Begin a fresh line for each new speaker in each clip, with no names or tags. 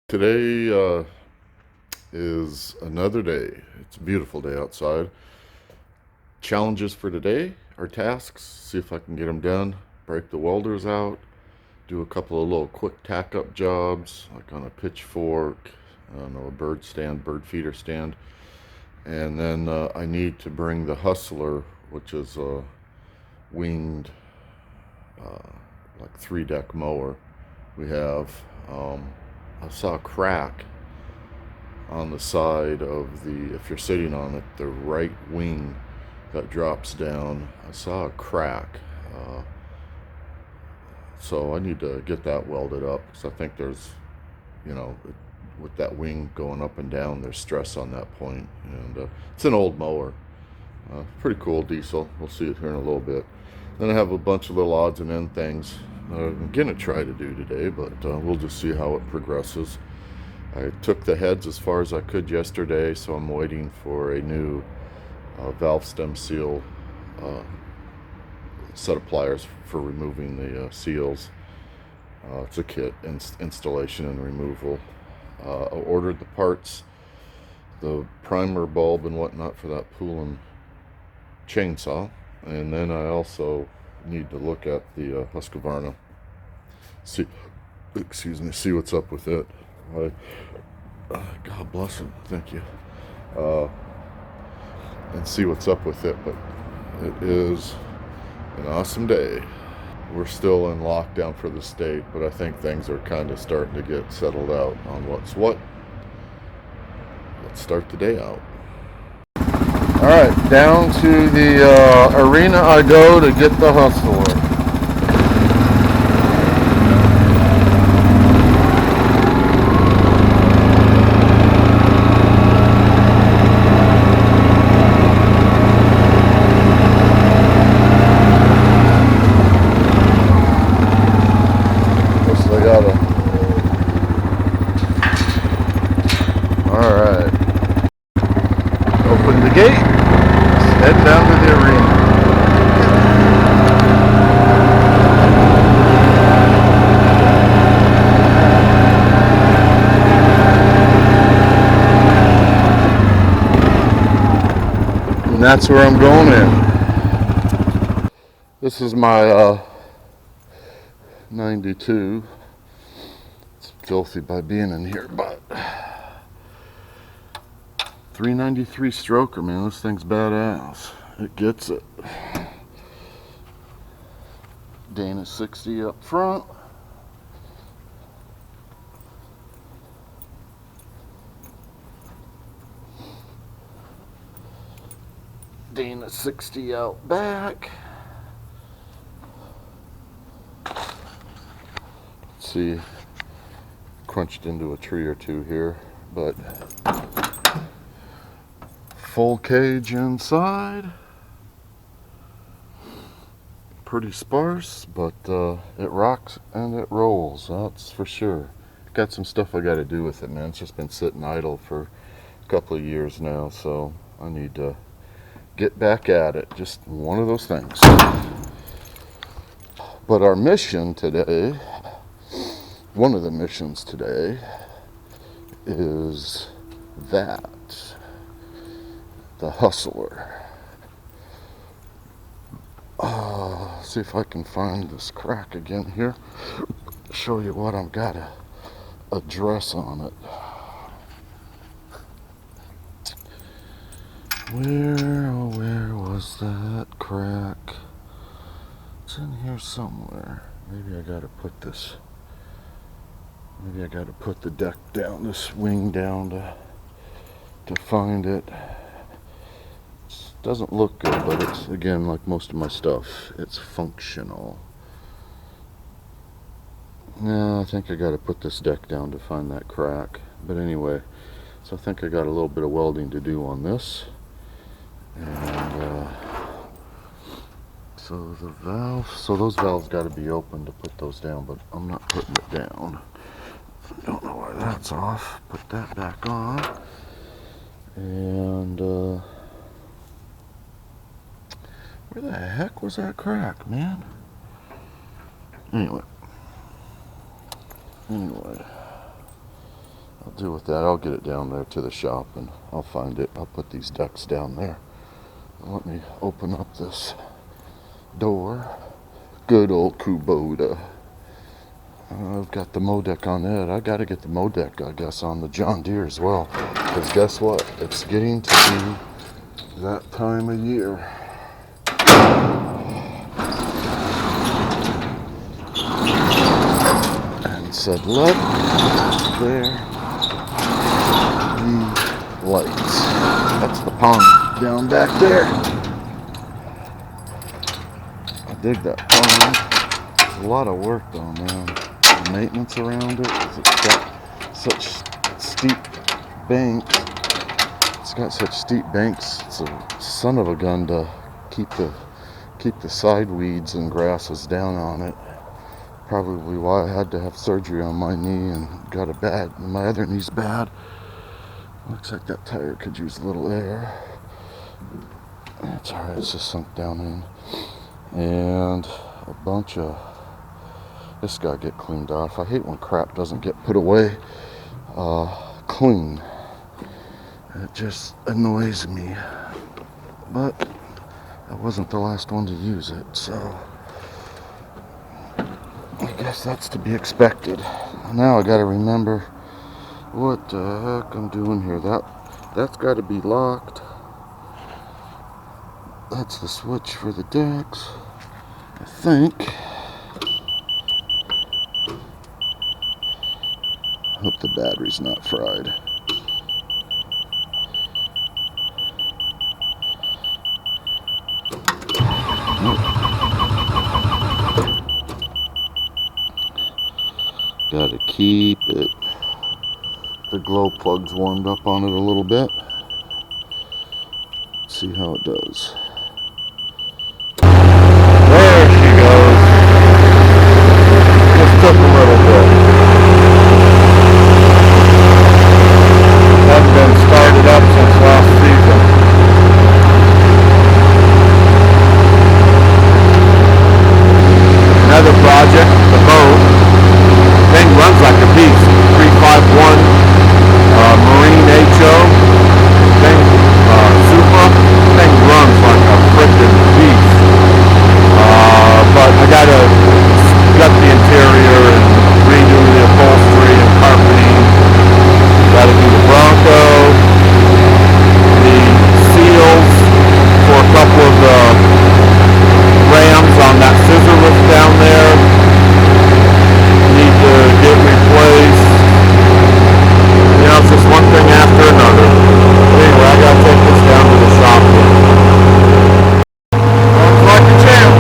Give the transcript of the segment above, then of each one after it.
Today is another day. It's a beautiful day outside. Challenges for today are tasks. See if I can get them done. Break the welders out. Do a couple of little quick tack up jobs, like on a pitchfork, I don't know, a bird stand, bird feeder stand. And then I need to bring the Hustler, which is a winged, like 3-deck mower we have. I saw a crack on the side of the, if you're sitting on it, the right wing that drops down. I saw a crack. So I need to get that welded up because I think there's, with that wing going up and down, there's stress on that point. And it's an old mower. Pretty cool diesel. We'll see it here in a little bit. Then I have a bunch of little odds and end things I'm going to try to do today, but we'll just see how it progresses. I took the heads as far as I could yesterday, so I'm waiting for a new valve stem seal set of pliers for removing the seals. It's a kit installation and removal. I ordered the parts, the primer bulb and whatnot for that Poolin chainsaw, and then I also need to look at the Husqvarna. See what's up with it. God bless him. Thank you. And see what's up with it. But it is an awesome day. We're still in lockdown for the state, but I think things are kind of starting to get settled out on what's what. Let's start the day out. All right, down to the arena I go to get the Hustler. Alright. Open the gate. Let's head down to the arena. And that's where I'm going in. This is my 92. It's filthy by being in here, but 393 stroker, man. This thing's badass. It gets it. Dana 60 up front. Dana 60 out back. Let's see. Crunched into a tree or two here, but full cage inside. Pretty sparse, but it rocks and it rolls, that's for sure. Got some stuff I got to do with it, man. It's just been sitting idle for a couple of years now, so I need to get back at it. Just one of those things. But our mission today, one of the missions today, is that. The Hustler. See if I can find this crack again here. Show you what I've got to address on it. Where was that crack? It's in here somewhere. Maybe I got to put this. Maybe I got to put the deck down, this wing down to find it. Doesn't look good, but it's, again, like most of my stuff, it's functional. Yeah, I think I got to put this deck down to find that crack. But anyway, so I think I got a little bit of welding to do on this. And so the valve, so those valves got to be open to put those down, but I'm not putting it down. Don't know why that's off. Put that back on. And where the heck was that crack, man? Anyway. I'll do with that, I'll get it down there to the shop and I'll find it. I'll put these decks down there. Let me open up this door. Good old Kubota. I've got the mow deck on it. I gotta get the mow deck, I guess, on the John Deere as well. Because guess what? It's getting to be that time of year. And said, let there be lights. That's the pond down back there. I dig that pond. It's a lot of work though, man. The maintenance around it, 'cause it's got such steep banks. It's got such steep banks. It's a son of a gun to keep the side weeds and grasses down on it. Probably why I had to have surgery on my knee and got my other knee's bad. Looks like that tire could use a little air. It's alright, it's just sunk down in. And a bunch of, this gotta get cleaned off. I hate when crap doesn't get put away clean. It just annoys me. But I wasn't the last one to use it, so I guess that's to be expected. Now I gotta remember what the heck I'm doing here. That's gotta be locked. That's the switch for the decks, I think. Hope the battery's not fried. Gotta keep it, the glow plugs warmed up on it a little bit. See how it does. There she goes. Just took a little bit. Hasn't been started up since last season. Another project, the boat. Thing runs like a beast. 351 Marine HO. Thing Supra. Thing runs like a freaking beast. But I got the interior and redo the upholstery and carpeting. Gotta do the Bronco, the seals for a couple of the rams on that scissor lift down there. Need to get replaced. You know, it's just one thing after another. Anyway, I gotta take this down to the shop. Looks like a champ.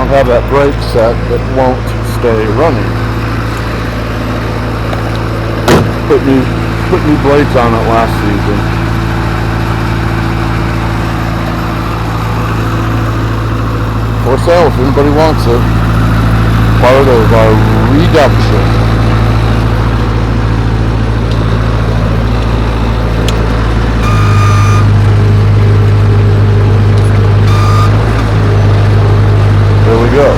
Have that brake set that won't stay running. Put new blades on it last season. For sale if anybody wants it. Part of our reduction. Go.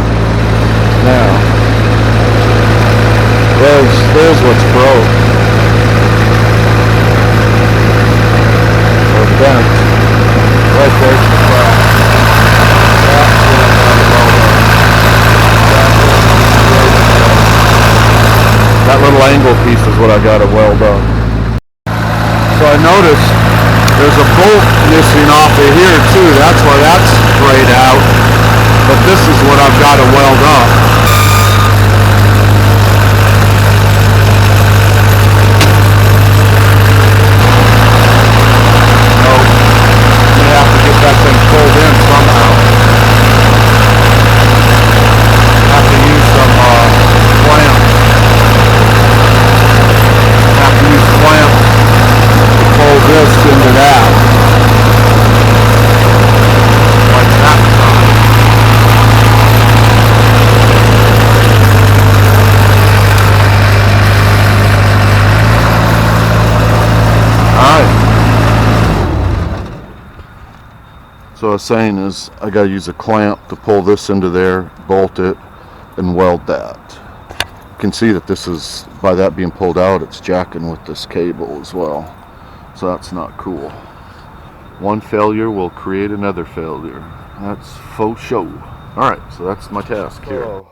Now, there's what's broke. Or bent. Right there's the crack. That little angle piece is what I got to weld up. So I noticed there's a bolt missing off of here too. That's why that's frayed out. But this is what I've got to weld up. So I was saying is I got to use a clamp to pull this into there, bolt it, and weld that. You can see that this is, by that being pulled out, it's jacking with this cable as well. So that's not cool. One failure will create another failure. That's faux show. Alright, so that's my task here. So,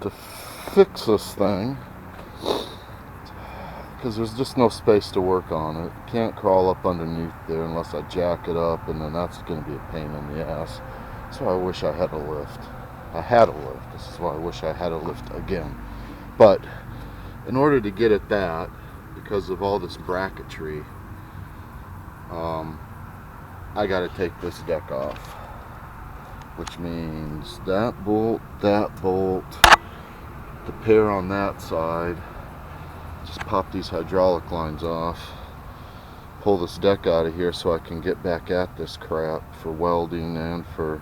to fix this thing, because there's just no space to work on it. Can't crawl up underneath there unless I jack it up, and then that's going to be a pain in the ass. So I wish I had a lift. I had a lift. This is why I wish I had a lift again. But in order to get at that, because of all this bracketry, I got to take this deck off, which means that bolt, the pair on that side. Just pop these hydraulic lines off, pull this deck out of here so I can get back at this crap for welding and for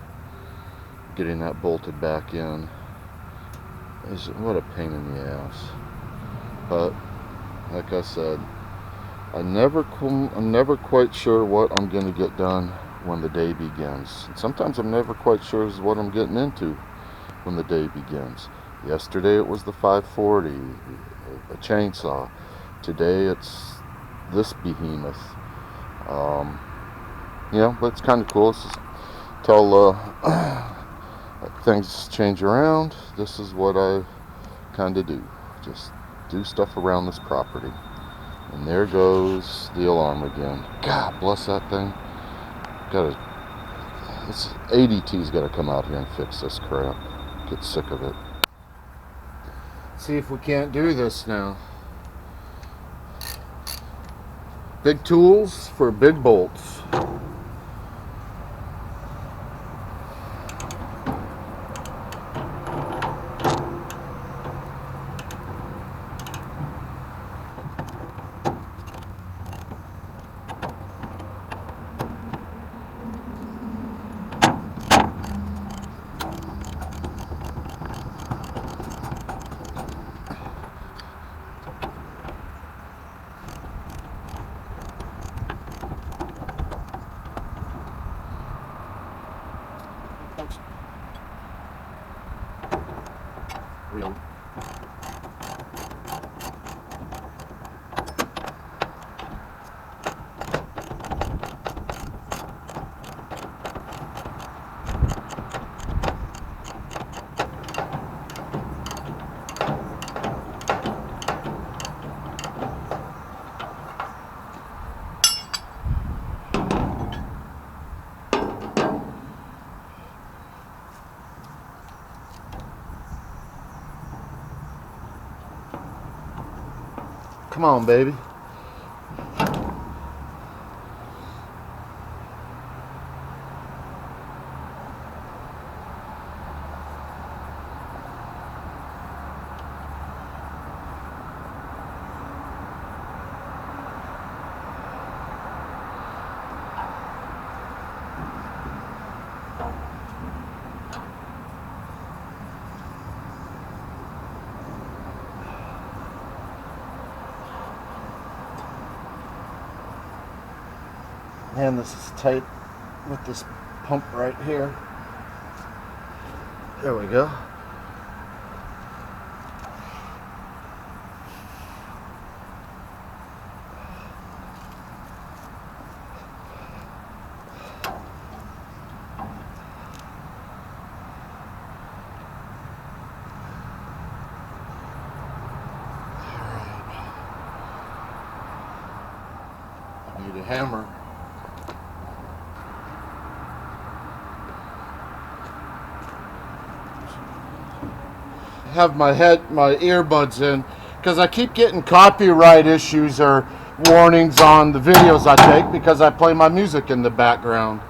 getting that bolted back in. What a pain in the ass. But like I said, I'm never quite sure what I'm going to get done when the day begins. And sometimes I'm never quite sure what I'm getting into when the day begins. Yesterday it was the 540, a chainsaw. Today it's this behemoth. Yeah, but it's kind of cool. It's just till things change around. This is what I kind of do. Just do stuff around this property. And there goes the alarm again. God bless that thing. This ADT's got to come out here and fix this crap. Get sick of it. See if we can't do this now. Big tools for big bolts. Real. Come on, baby. Man, this is tight with this pump right here. There we go. I need a hammer. Have my earbuds in because I keep getting copyright issues or warnings on the videos I take because I play my music in the background.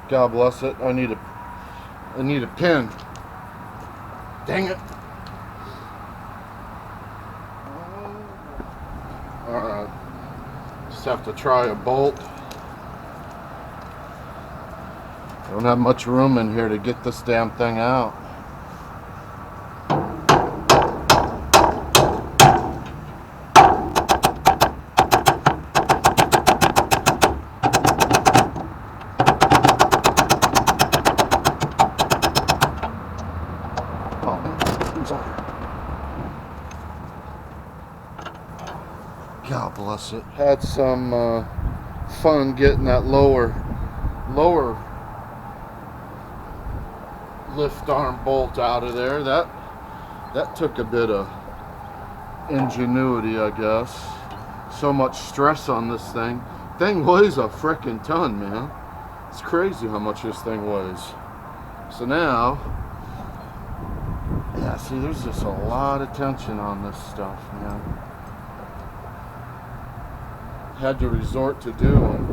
God bless it. I need a pin. Dang it. Alright. Just have to try a bolt. Don't have much room in here to get this damn thing out. had some fun getting that lower lift arm bolt out of there. That took a bit of ingenuity, I guess. So much stress on this thing. Thing weighs a frickin' ton, man. It's crazy how much this thing weighs. So now, yeah, see, there's just a lot of tension on this stuff, man. Had to resort to doing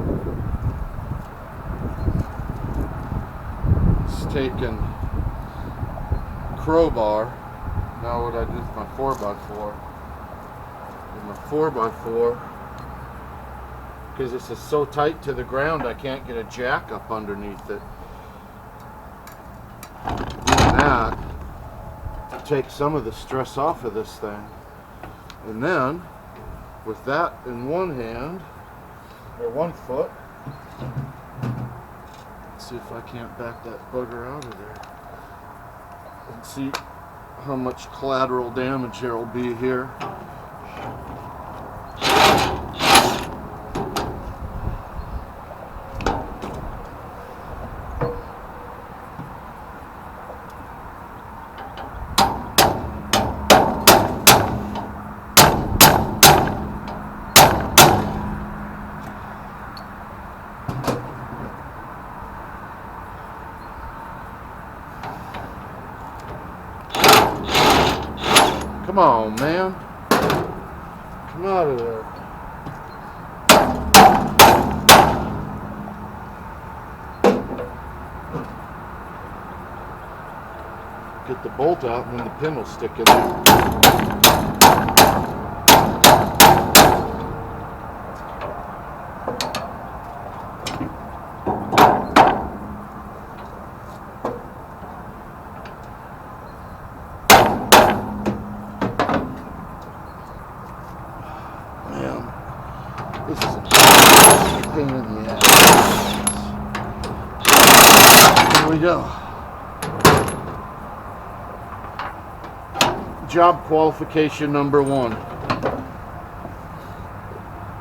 is taking crowbar. Now what I do with my 4x4. With my 4x4, because this is so tight to the ground, I can't get a jack up underneath it. Doing that to take some of the stress off of this thing. And then, with that in one hand, or one foot, let's see if I can't back that bugger out of there. And see how much collateral damage there will be here. Come on, man. Come out of there. Get the bolt out and then the pin will stick in there. This is a pain in the ass. Here we go. Job qualification number 1.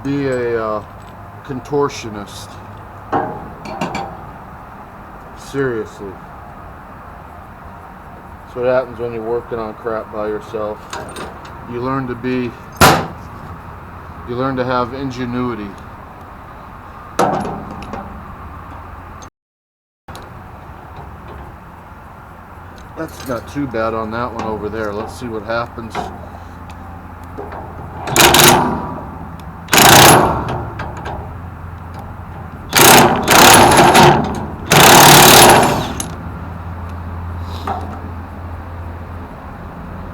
Be a contortionist. Seriously. That's what happens when you're working on crap by yourself. You learn to have ingenuity. That's not too bad on that one over there. Let's see what happens.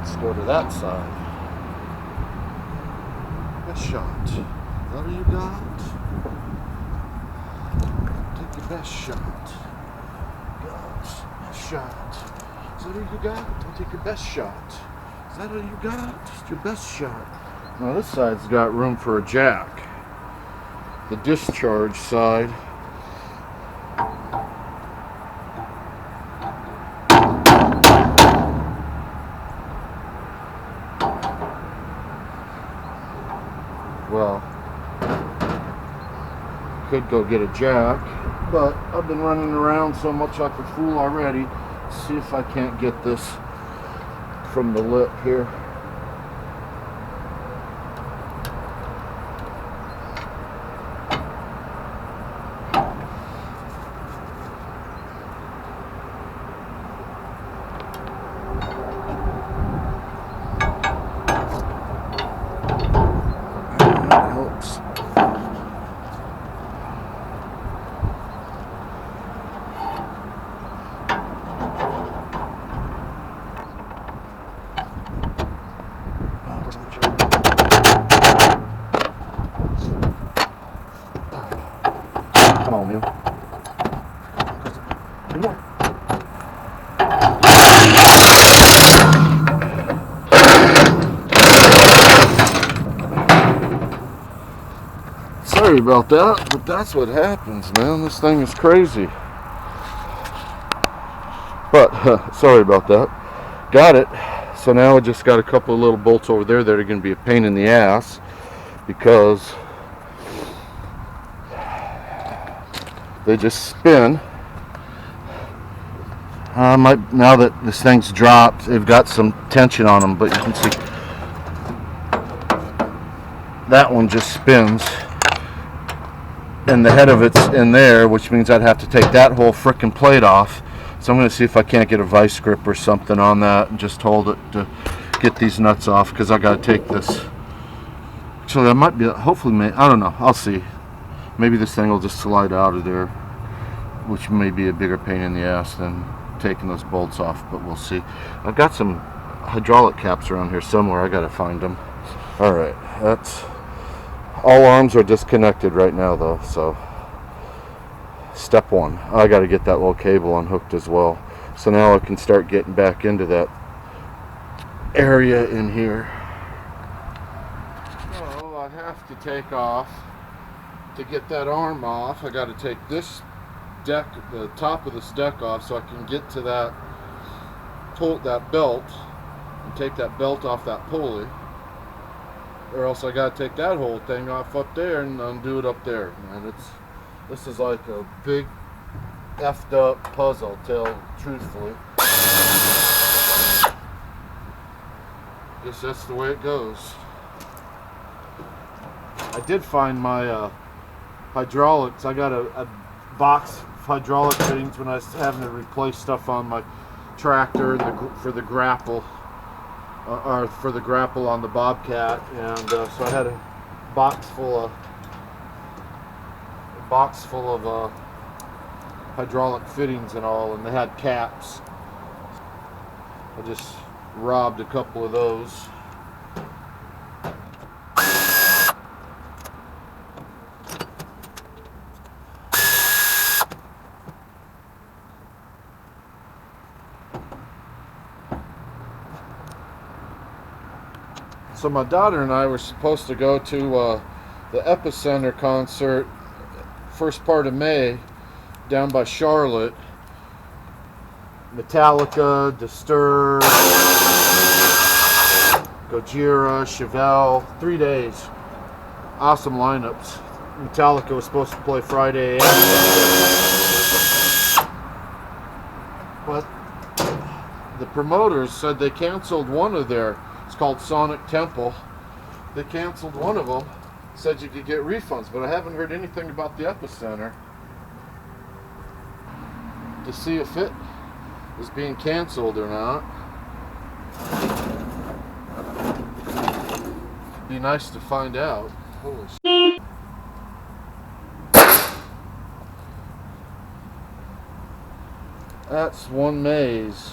Let's go to that side. Best shot. Is that what you got? Take your best shot. Gosh, best shot. Is that what you got? I'll take your best shot. Is that what you got? Just your best shot. Now this side's got room for a jack. The discharge side. Well, could go get a jack, but I've been running around so much like a fool already. Let's see if I can't get this from the lip here. Come on, man. Come on. Sorry about that, but that's what happens, man. This thing is crazy. But, sorry about that. Got it. So now I just got a couple of little bolts over there that are going to be a pain in the ass because They just spin. Now that this thing's dropped, they've got some tension on them, but you can see that one just spins, and the head of it's in there, which means I'd have to take that whole frickin' plate off. So I'm going to see if I can't get a vice grip or something on that and just hold it to get these nuts off, because I got to take this. Actually, I might be, hopefully, I don't know, I'll see. Maybe this thing will just slide out of there, which may be a bigger pain in the ass than taking those bolts off, but we'll see. I've got some hydraulic caps around here somewhere. I gotta find them. All right, that's all. Arms are disconnected right now though, so step one, I got to get that little cable unhooked as well, so now I can start getting back into that area in here. So I have to take off, to get that arm off, I got to take this deck, the top of this deck off, so I can get to that belt and take that belt off that pulley, or else I got to take that whole thing off up there and undo it up there. Man, this is like a big effed up puzzle, truthfully. Guess that's the way it goes. I did find my hydraulics. I got a box of hydraulic fittings when I was having to replace stuff on my tractor for the grapple, or for the grapple on the Bobcat, and so I had a box full of hydraulic fittings and all, and they had caps. I just robbed a couple of those. So my daughter and I were supposed to go to the Epicenter concert first part of May down by Charlotte. Metallica, Disturbed, Gojira, Chevelle, 3 days. Awesome lineups. Metallica was supposed to play Friday and Sunday, but the promoters said they canceled one of their, it's called Sonic Temple. They canceled one of them, said you could get refunds, but I haven't heard anything about the Epicenter to see if it is being canceled or not. It'd be nice to find out. Holy shit. That's one maze.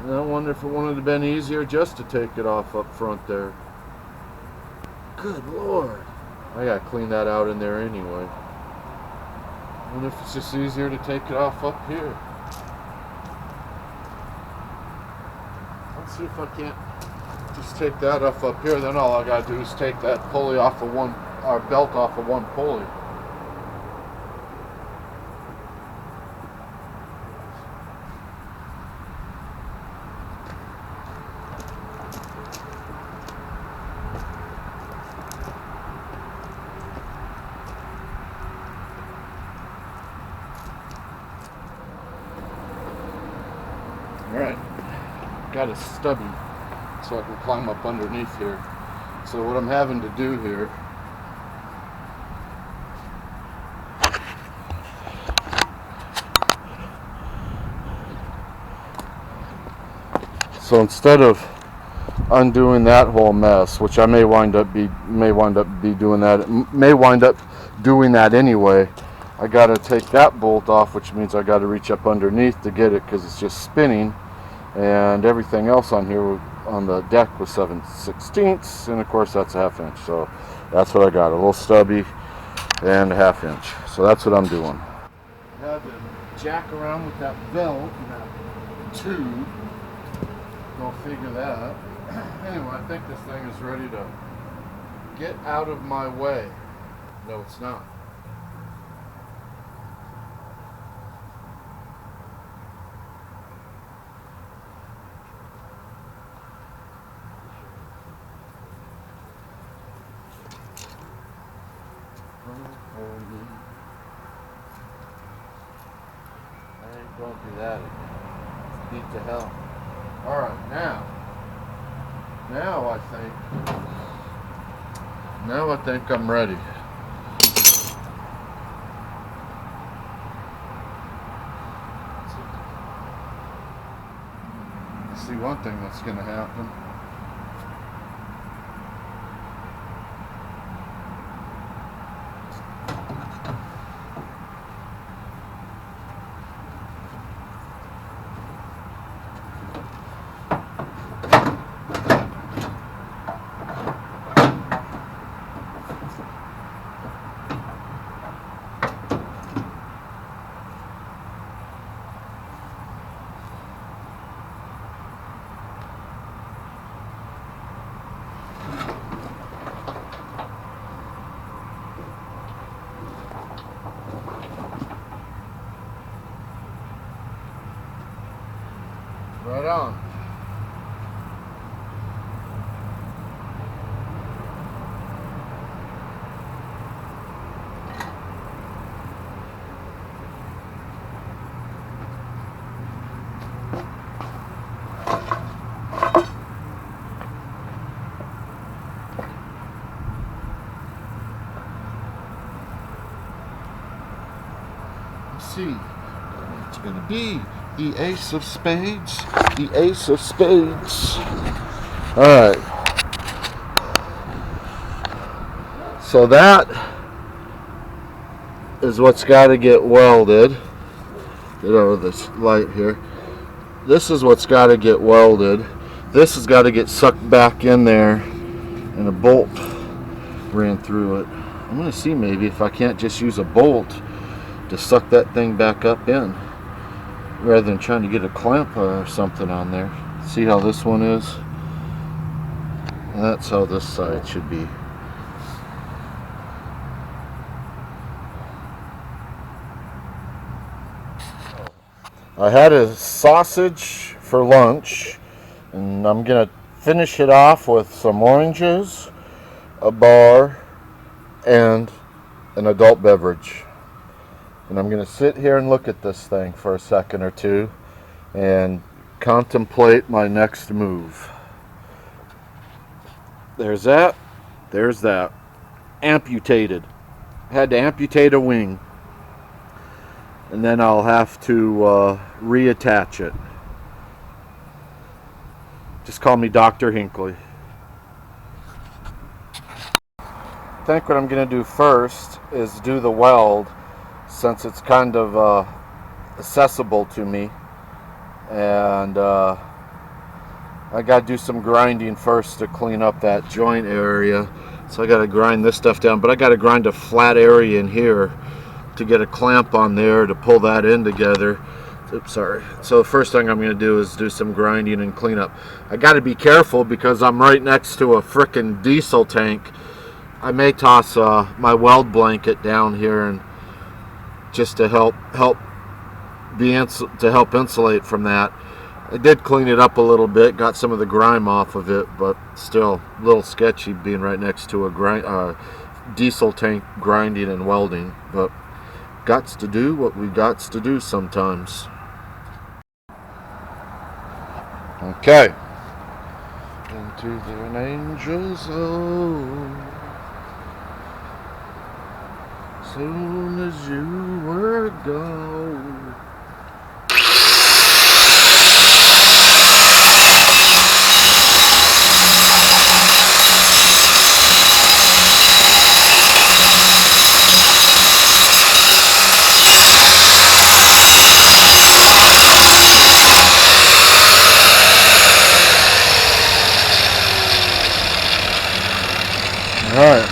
And I wonder if it would have been easier just to take it off up front there. Good Lord. I gotta clean that out in there anyway. I wonder if it's just easier to take it off up here. Let's see if I can't just take that off up here. Then all I gotta do is take that pulley off of one, or belt off of one pulley. Alright, got a stubby so I can climb up underneath here. So what I'm having to do here, so instead of undoing that whole mess, which I may wind up doing that anyway, I got to take that bolt off, which means I got to reach up underneath to get it, because it's just spinning, and everything else on here on the deck was 7/16, and of course that's a 1/2 inch. So that's what I got, a little stubby and a 1/2 inch. So that's what I'm doing. I had to jack around with that belt and that tube. Go figure that. Anyway, I think this thing is ready to get out of my way. No, it's not. Don't do that again. Beat to hell. Alright, now I think I'm ready. See, one thing that's going to happen. Right on. Let's see. It's going to be the ace of spades. The ace of spades. Alright. So that is what's got to get welded. Get over this light here. This is what's got to get welded. This has got to get sucked back in there, and a bolt ran through it. I'm going to see maybe if I can't just use a bolt to suck that thing back up in, rather than trying to get a clamp or something on there. See how this one is? That's how this side should be. I had a sausage for lunch, and I'm gonna finish it off with some oranges, a bar, and an adult beverage. And I'm going to sit here and look at this thing for a second or two and contemplate my next move. There's that. There's that. Amputated. Had to amputate a wing. And then I'll have to reattach it. Just call me Dr. Hinckley. I think what I'm going to do first is do the weld, since it's kind of accessible to me, and I got to do some grinding first to clean up that joint area. So I got to grind this stuff down, but I got to grind a flat area in here to get a clamp on there to pull that in together. Oops, sorry. So the first thing I'm going to do is do some grinding and clean up. I got to be careful because I'm right next to a frickin' diesel tank. I may toss my weld blanket down here and just to help insulate from that. I did clean it up a little bit, got some of the grime off of it, but still a little sketchy being right next to a diesel tank grinding and welding. But gots to do what we gots to do sometimes. Okay. Into the angel zone. Soon as you were gone. All right.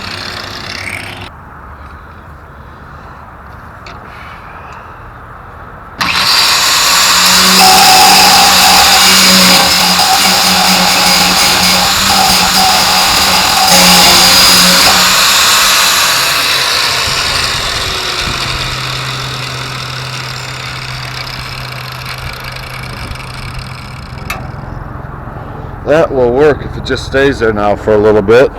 That will work if it just stays there now for a little bit.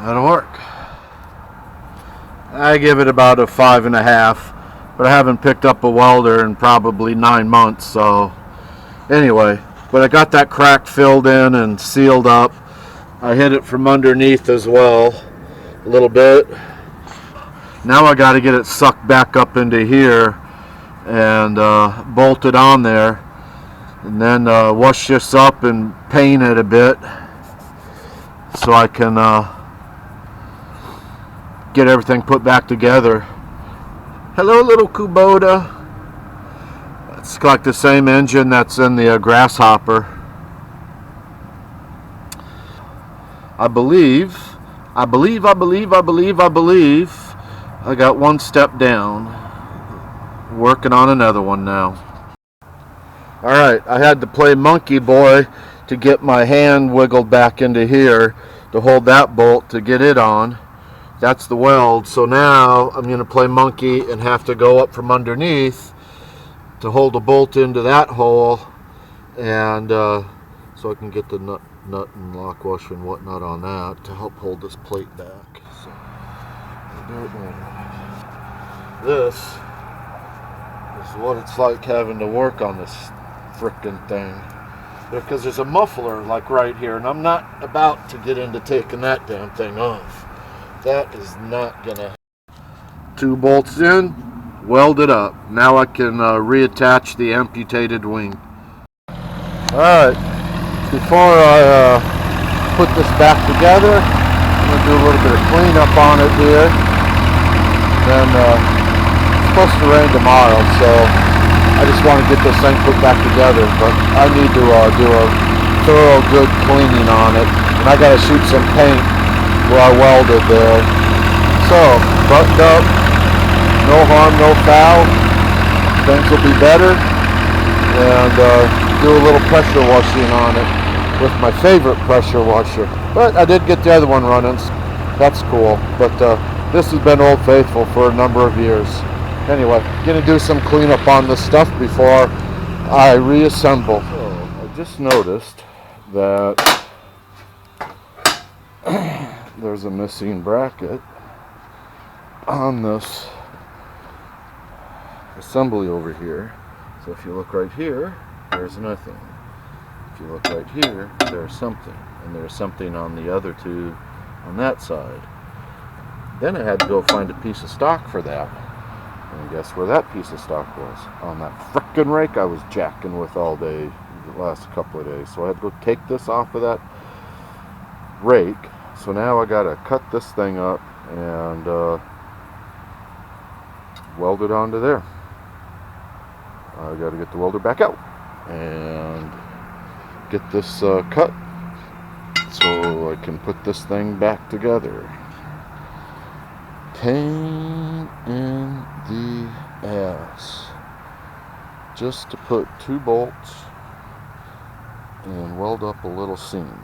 That'll work. I give it about a 5.5, but I haven't picked up a welder in probably 9 months, so anyway, but I got that crack filled in and sealed up. I hit it from underneath as well a little bit. Now I got to get it sucked back up into here and bolted on there, and then wash this up and paint it a bit so I can get everything put back together. Hello, little Kubota. It's like the same engine that's in the Grasshopper. I believe I got one step down. Working on another one now. Alright, I had to play monkey boy to get my hand wiggled back into here to hold that bolt to get it on. That's the weld. So now I'm going to play monkey and have to go up from underneath to hold the bolt into that hole, and so I can get the nut and lock washer and whatnot on that to help hold this plate back. So, this is what it's like having to work on this frickin' thing, because there's a muffler like right here, and I'm not about to get into taking that damn thing off. That is not gonna. 2 bolts in, welded up. Now I can reattach the amputated wing. Alright, before I put this back together, I'm going to do a little bit of cleanup on it here. Then it's supposed to rain tomorrow, so I just want to get this thing put back together. But I need to do a thorough, good cleaning on it. And I got to shoot some paint where I welded there. So, buttoned up, no harm, no foul. Things will be better. And do a little pressure washing on it with my favorite pressure washer. But I did get the other one running. That's cool. But this has been Old Faithful for a number of years. Anyway, gonna do some cleanup on this stuff before I reassemble. So I just noticed that there's a missing bracket on this assembly over here. So if you look right here, there's nothing. If you look right here, there's something. And there's something on the other two on that side. Then I had to go find a piece of stock for that. And guess where that piece of stock was? On that frickin' rake I was jacking with all day, the last couple of days. So I had to go take this off of that rake. So now I gotta cut this thing up and weld it onto there. I gotta get the welder back out and get this cut so I can put this thing back together. Pain in the ass just to put 2 bolts and weld up a little seam,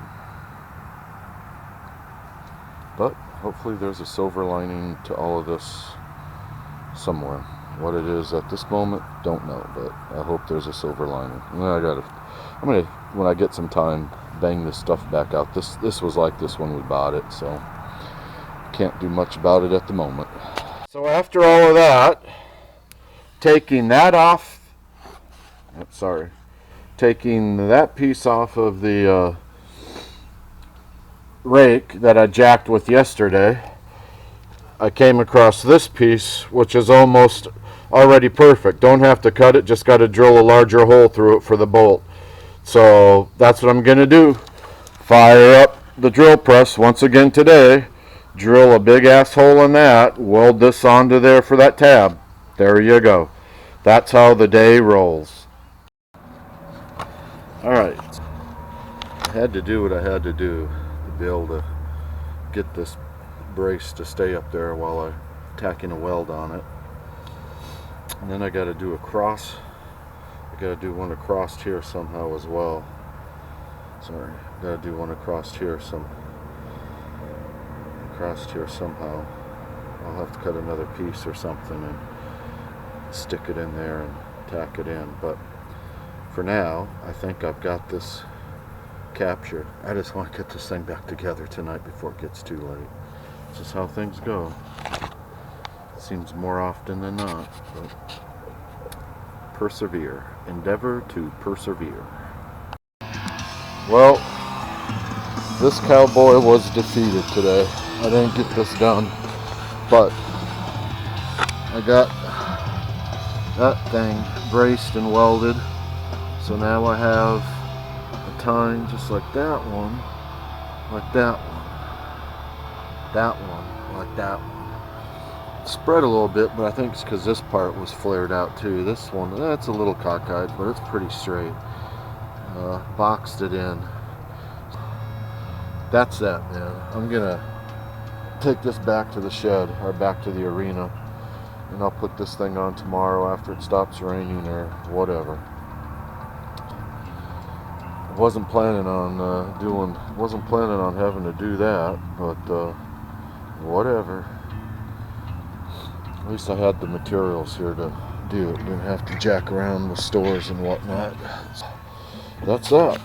but hopefully there's a silver lining to all of this somewhere. What it is at this moment, don't know, but I hope there's a silver lining. And I'm gonna, when I get some time, bang this stuff back out. This was like this when we bought it, so can't do much about it at the moment. So after all of that, taking that off, taking that piece off of the rake that I jacked with yesterday, I came across this piece, which is almost already perfect. Don't have to cut it, just got to drill a larger hole through it for the bolt. So that's what I'm going to do. Fire up the drill press once again today, drill a big ass hole in that, weld this onto there for that tab. There you go. That's how the day rolls. Alright, I had to do what I had to do to be able to get this brace to stay up there while I'm tacking a weld on it. And then I got to do a cross. I got to do one across here somehow as well. Sorry, got to do one across here somehow. I'll have to cut another piece or something and stick it in there and tack it in. But for now, I think I've got this captured. I just want to get this thing back together tonight before it gets too late. It's just how things go. Seems more often than not, but persevere. Endeavor to persevere. Well, this cowboy was defeated today. I didn't get this done, but I got that thing braced and welded. So now I have a tine just like that one, like that one, that one, like that one. Spread a little bit, but I think it's because this part was flared out too. This one, that's a little cockeyed, but it's pretty straight. Boxed it in. That's that, man. I'm gonna take this back to the shed, or back to the arena, and I'll put this thing on tomorrow after it stops raining or whatever. I wasn't planning on having to do that, but whatever. At least I had the materials here to do it. Didn't have to jack around with stores and whatnot. That's that.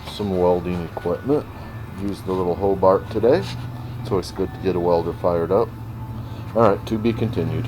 Some welding equipment. Used the little Hobart today. It's always good to get a welder fired up. Alright, to be continued.